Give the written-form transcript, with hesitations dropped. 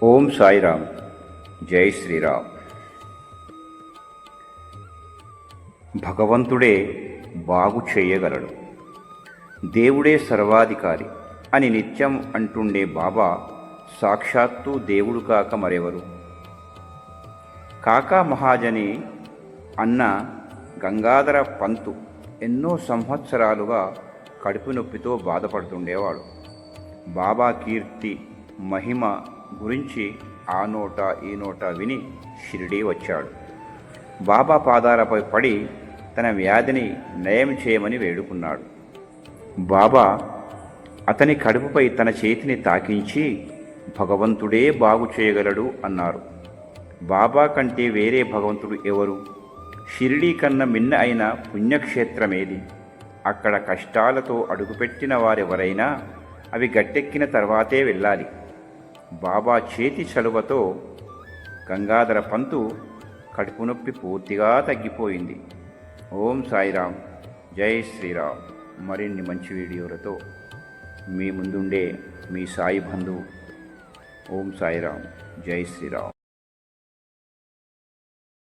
ఓం సాయిరామ్. జై శ్రీరామ్. భగవంతుడే బాగు చేయగలడు, దేవుడే సర్వాధికారి అని నిత్యం అంటుండే బాబా సాక్షాత్తు దేవుడు కాక మరెవరు? కాకా మహాజని అన్న గంగాధర పంతు ఎన్నో సంవత్సరాలుగా కడుపు నొప్పితో బాధపడుతుండేవాడు. బాబా కీర్తి మహిమ గురించి ఆ నోట ఈ నోట విని షిరిడీ వచ్చాడు. బాబా పాదాలపై పడి తన వ్యాధిని నయం చేయమని వేడుకున్నాడు. బాబా అతని కడుపుపై తన చేతిని తాకించి భగవంతుడే బాగు చేయగలడు అన్నారు. బాబా కంటే వేరే భగవంతుడు ఎవరు? షిరిడీ కన్నా మిన్న అయిన పుణ్యక్షేత్రమేది? అక్కడ కష్టాలతో అడుగుపెట్టిన వారెవరైనా అవి గట్టెక్కిన తర్వాతే వెళ్ళాలి. బాబా చేతి చలువతో గంగాధర పంతు కడుపు నొప్పి పూర్తిగా తగ్గిపోయింది. ఓం సాయిరామ్. జై శ్రీరామ్. మరిన్ని మంచి వీడియోలతో మీ ముందుండే మీ సాయి బంధువు. ఓం సాయిరామ్. జై శ్రీరామ్.